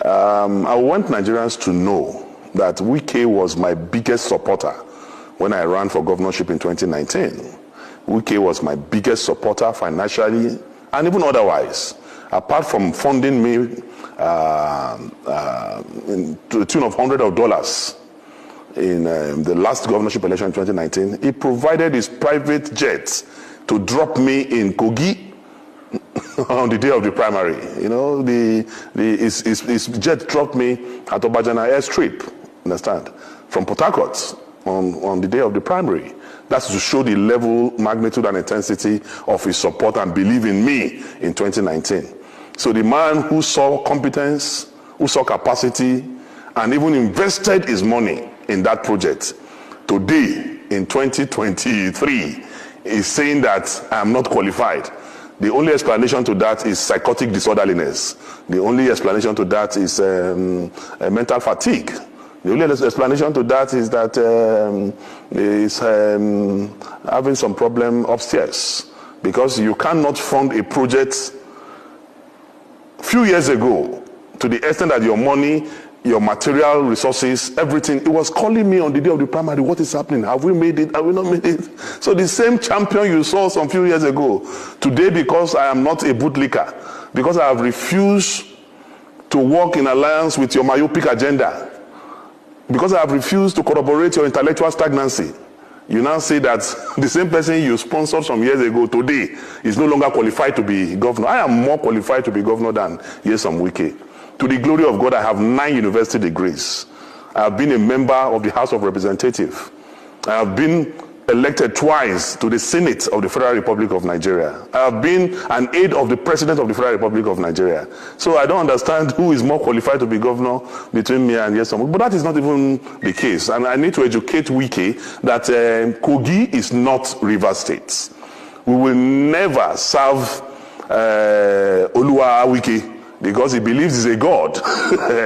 I want Nigerians to know that Wike was my biggest supporter when I ran for governorship in 2019. Wike was my biggest supporter financially and even otherwise. Apart from funding me to the tune of hundreds of dollars in the last governorship election in 2019, he provided his private jet to drop me in Kogi on the day of the primary. You know, his jet dropped me at Obajana airstrip, understand, from Port Harcourt on the day of the primary. That's to show the level, magnitude, and intensity of his support and belief in me in 2019. So the man who saw competence, who saw capacity, and even invested his money in that project, today in 2023 is saying that I am not qualified. The only explanation to that is psychotic disorderliness. The only explanation to that is mental fatigue. The only explanation to that is that he's having some problem upstairs, because you cannot fund a project few years ago to the extent that your money, your material resources, everything, it was calling me on the day of the primary, what is happening? Have we made it? Have we not made it? So the same champion you saw some few years ago, today, because I am not a bootlicker, because I have refused to work in alliance with your myopic agenda, because I have refused to corroborate your intellectual stagnancy, you now say that the same person you sponsored some years ago today is no longer qualified to be governor. I am more qualified to be governor than Nyesom Wike. To the glory of God, I have 9 university degrees. I have been a member of the House of Representatives. I have been elected twice to the Senate of the Federal Republic of Nigeria. I have been an aide of the President of the Federal Republic of Nigeria. So I don't understand who is more qualified to be governor between me and Nyesom. But that is not even the case. And I need to educate Wike that Kogi is not Rivers State. We will never serve Oluwa Wike, because he believes he's a god.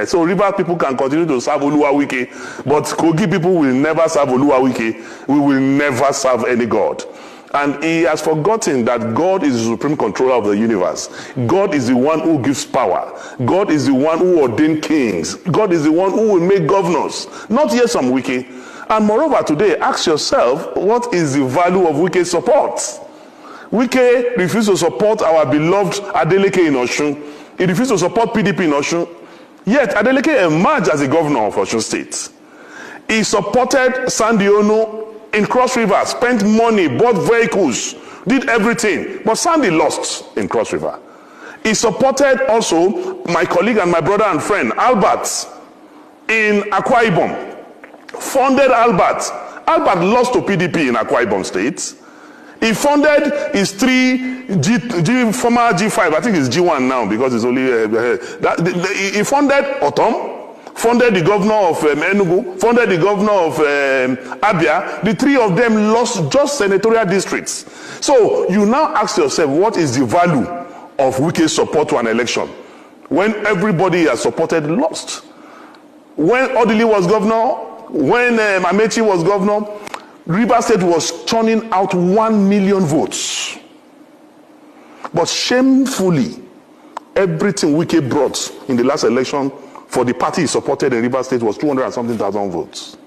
So River people can continue to serve Oluwa Wike, but Kogi people will never serve Oluwa Wike. We will never serve any god. And he has forgotten that God is the supreme controller of the universe. God is the one who gives power. God is the one who ordained kings. God is the one who will make governors, not Nyesom Wike. And moreover, today, ask yourself, what is the value of Wike's support? Wike refused to support our beloved Adeleke in Osun. He refused to support PDP in Osun. Yet Adeleke emerged as the governor of Osun State. He supported Sandy Ono in Cross River, spent money, bought vehicles, did everything. But Sandy lost in Cross River. He supported also my colleague and my brother and friend, Albert, in Akwa Ibom. Funded Albert. Albert lost to PDP in Akwa Ibom State. He funded his former G5, I think it's G1 now because it's only, he funded Otom, funded the governor of Enugu, funded the governor of Abia. The 3 of them lost just senatorial districts. So you now ask yourself, what is the value of Wike's support to an election when everybody has supported lost? When Odili was governor, when Amechi was governor, Rivers State was churning out 1 million votes. But shamefully, everything Wike brought in the last election for the party he supported in Rivers State was 200 and something thousand votes.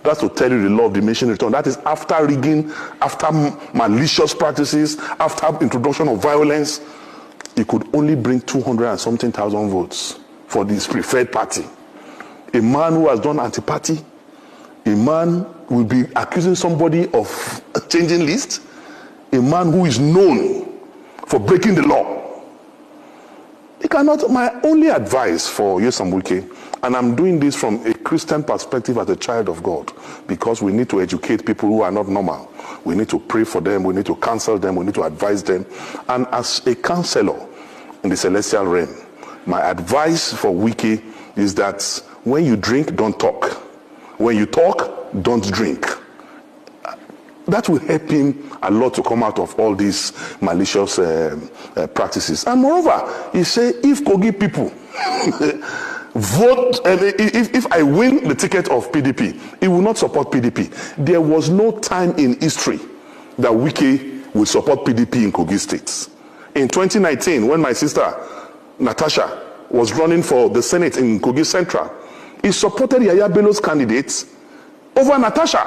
That's to tell you the law of diminishing return. That is after rigging, after malicious practices, after introduction of violence. He could only bring 200 and something thousand votes for this preferred party. A man who has done anti-party, a man will be accusing somebody of changing list, a man who is known for breaking the law. He cannot. My only advice for Nyesom Wike, and I'm doing this from a Christian perspective as a child of God, because we need to educate people who are not normal. We need to pray for them, we need to counsel them, we need to advise them. And as a counselor in the celestial realm, my advice for Wike is that when you drink, don't talk. When you talk, don't drink. That will help him a lot to come out of all these malicious practices. And moreover, he said, if Kogi people vote, if I win the ticket of PDP, he will not support PDP. There was no time in history that Wike would support PDP in Kogi State. In 2019, when my sister Natasha was running for the Senate in Kogi Central, he supported Yahaya Bello's candidate over Natasha,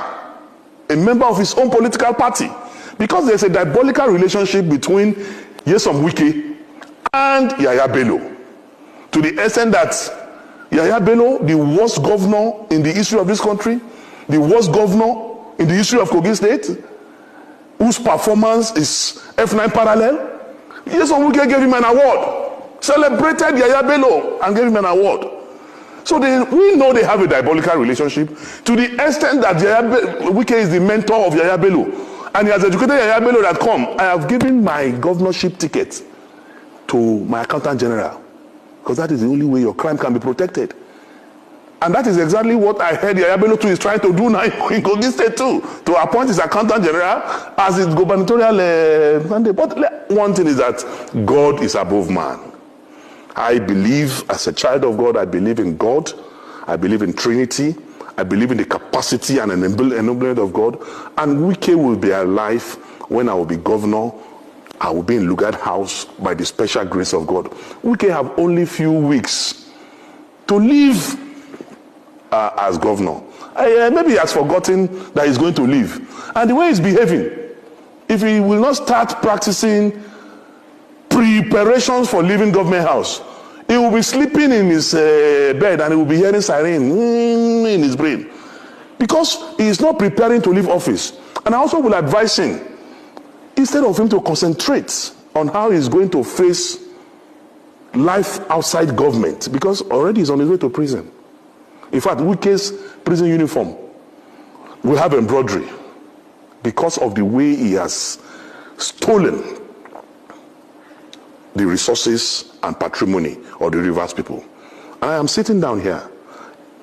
a member of his own political party, because there's a diabolical relationship between Nyesom Wike and Yahaya Bello, to the extent that Yahaya Bello, the worst governor in the history of this country, the worst governor in the history of Kogi State, whose performance is F9 parallel, Nyesom Wike gave him an award, celebrated Yahaya Bello and gave him an award. So we know they have a diabolical relationship, to the extent that Wike is the mentor of Yahaya Bello, and he has educated Yahaya Bello that, come, I have given my governorship ticket to my accountant general, because that is the only way your crime can be protected. And that is exactly what I heard Yahaya Bello too is trying to do now in Kogi State too, to appoint his accountant general as his gubernatorial mandate. But one thing is that God is above man. I believe, as a child of God, I believe in God. I believe in Trinity. I believe in the capacity and enablement of God. And Wike will be alive when I will be governor. I will be in Lugard House by the special grace of God. Wike have only few weeks to live as governor. Maybe he has forgotten that he's going to leave. And the way he's behaving, if he will not start practicing preparations for leaving government house, he will be sleeping in his bed and he will be hearing siren in his brain, because he is not preparing to leave office. And I also will advise him, instead of him to concentrate on how he's going to face life outside government, because already he's on his way to prison. In fact, Wike's prison uniform will have embroidery because of the way he has stolen the resources and patrimony of the Rivers people. And I am sitting down here.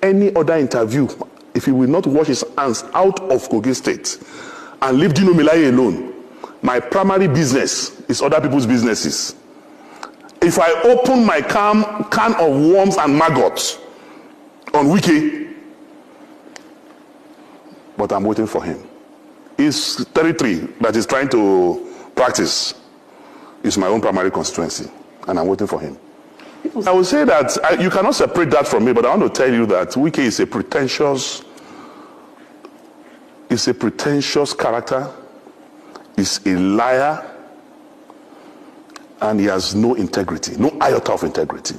Any other interview, if he will not wash his hands out of Kogi State and leave Dino Melaye alone, my primary business is other people's businesses. If I open my can of worms and maggots on Wike, but I'm waiting for him. His territory that he's trying to practice is my own primary constituency, and I'm waiting for him. I would say that you cannot separate that from me, but I want to tell you that Wike is a pretentious character, is a liar, and he has no integrity, no iota of integrity.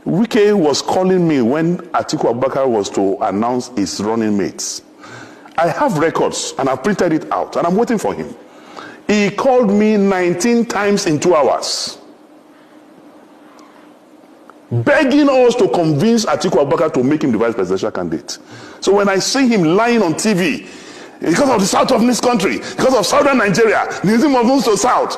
Wike was calling me when Atiku Abubakar was to announce his running mates. I have records, and I've printed it out, and I'm waiting for him. He called me 19 times in 2 hours, begging us to convince Atiku Abubakar to make him the vice presidential candidate. So when I see him lying on TV, because of the south of this country, because of southern Nigeria, the moves to south,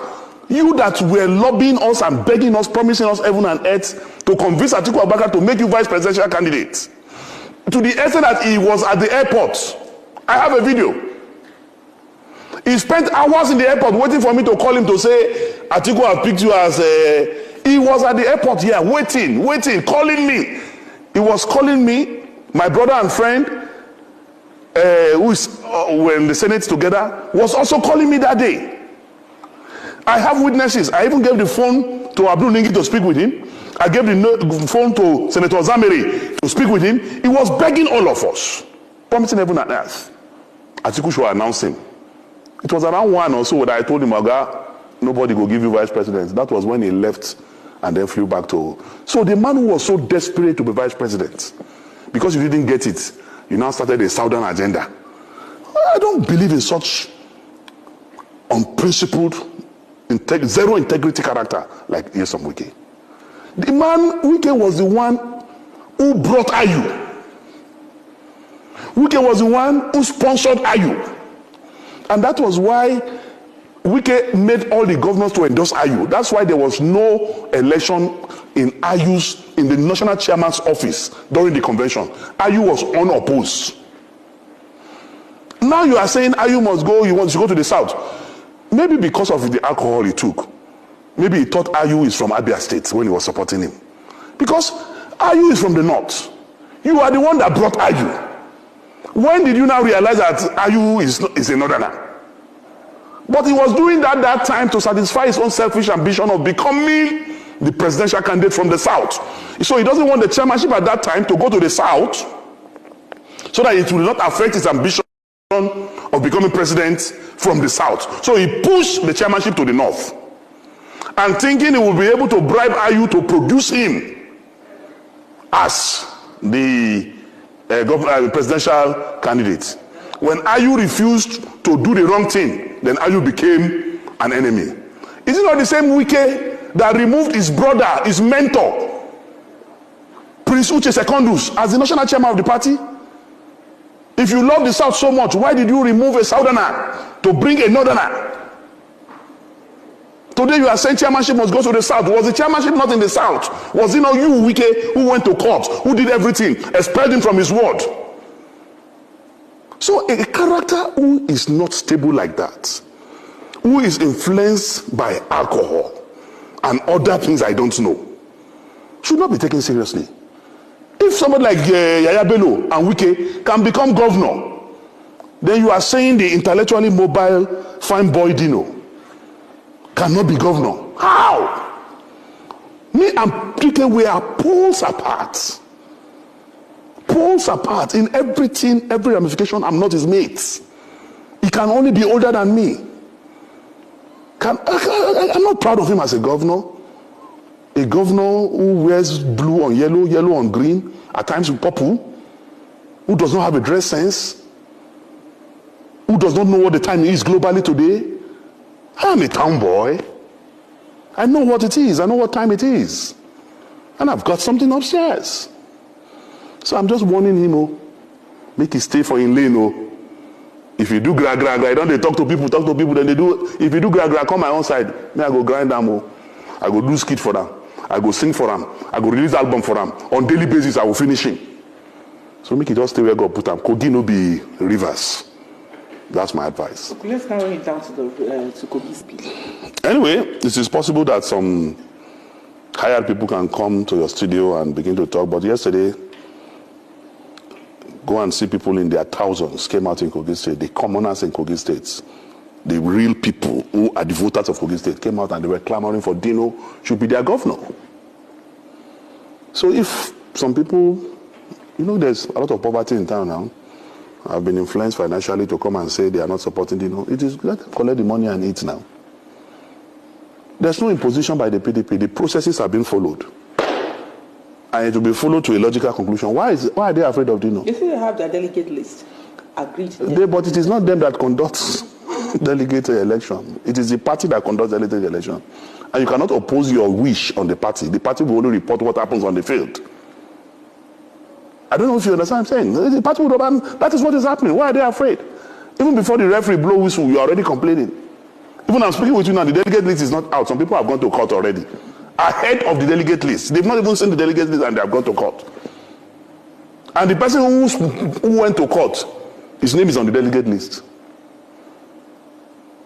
you that were lobbying us and begging us, promising us heaven and earth to convince Atiku Abubakar to make you vice presidential candidate, to the extent that he was at the airport. I have a video. He spent hours in the airport waiting for me to call him to say, Atiku has picked you as a... He was at the airport here, waiting, calling me. He was calling me, my brother and friend, who is were in the Senate together, was also calling me that day. I have witnesses. I even gave the phone to Abdul Ningi to speak with him. I gave the phone to Senator Zameri to speak with him. He was begging all of us, promising heaven and earth. Atiku should announce him. It was around 1 or so that I told him, Oga, nobody will give you vice president. That was when he left and then flew back to... So the man who was so desperate to be vice president, because you didn't get it, you now started a southern agenda. I don't believe in such unprincipled, zero integrity character like Nyesom Wike. The man, Wike was the one who brought Ayu. Wike was the one who sponsored Ayu. And that was why Wike made all the governors to endorse Ayu. That's why there was no election in the national chairman's office during the convention. Ayu was unopposed. Now you are saying Ayu must go, he wants to go to the south. Maybe because of the alcohol he took. Maybe he thought Ayu is from Abia State when he was supporting him. Because Ayu is from the north. You are the one that brought Ayu. When did you now realize that Ayu is a northerner? But he was doing that time to satisfy his own selfish ambition of becoming the presidential candidate from the south. So he doesn't want the chairmanship at that time to go to the south so that it will not affect his ambition of becoming president from the south. So he pushed the chairmanship to the north and thinking he will be able to bribe Ayu to produce him as the presidential candidate. When Ayu refused to do the wrong thing, then Ayu became an enemy. Is it not the same Wike that removed his brother, his mentor, Prince Uche Secondus, as the national chairman of the party? If you love the South so much, why did you remove a Southerner to bring a Northerner? Today you are saying chairmanship must go to the South. Was the chairmanship not in the South? Was it not you, Wike, who went to court, who did everything, expelled him from his ward? So a character who is not stable like that, who is influenced by alcohol and other things I don't know, should not be taken seriously. If somebody like Yaya Bello and Wike can become governor, then you are saying the intellectually mobile fine boy Dino cannot be governor. How? Me and Peter, we are poles apart. Poles apart in everything, every ramification. I'm not his mate. He can only be older than me. I'm not proud of him as a governor. A governor who wears blue on yellow, yellow on green, at times with purple, who does not have a dress sense, who does not know what the time is globally today. I'm a town boy. I know what it is. I know what time it is. And I've got something upstairs. So I'm just warning him, make it stay for in lane. If you do gra, I don't they talk to people, then they do. If you do gra, come my own side. Me, I go grind them. I go do skit for them. I go sing for them. I go release album for them. On daily basis, I will finish him. So make it just stay where God put them. Kogi no be rivers. That's my advice. Okay, let's narrow it down to Kogi's speed. Anyway, it is possible that some hired people can come to your studio and begin to talk. But yesterday, go and see people in their thousands came out in Kogi State. The commoners in Kogi State, the real people who are the voters of Kogi State came out and they were clamoring for Dino should be their governor. So if some people, there's a lot of poverty in town now, have been influenced financially to come and say they are not supporting Dino, it is let them collect the money and eat now. There's no imposition by the PDP. The processes are being followed. And it will be followed to a logical conclusion. Why are they afraid of Dino? You see, they have their delegate list. Agreed. But it is not them that conducts delegate election. It is the party that conducts delegate election. And you cannot oppose your wish on the party. The party will only report what happens on the field. I don't know if you understand what I'm saying. The party will that is what is happening. Why are they afraid? Even before the referee blow whistle, you are already complaining. Even I'm speaking with you now, the delegate list is not out. Some people have gone to court already. Ahead of the delegate list. They've not even seen the delegate list and they have gone to court. And the person who went to court, his name is on the delegate list.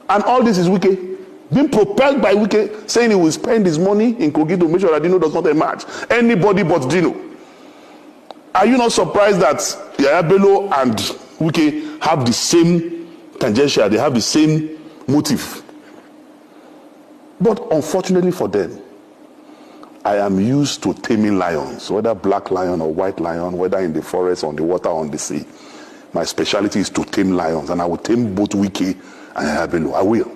And all this is Wike, being propelled by Wike, saying he will spend his money in Kogi to make sure that Dino does not emerge. Anybody but Dino. Are you not surprised that Yaya Bello and Wike have the same tangential, they have the same motive? But unfortunately for them, I am used to taming lions, whether black lion or white lion, whether in the forest, on the water, on the sea. My specialty is to tame lions, and I will tame both Wike and Yaya Bello. I will.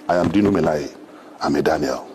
I am Dino Melaye. I'm a Daniel.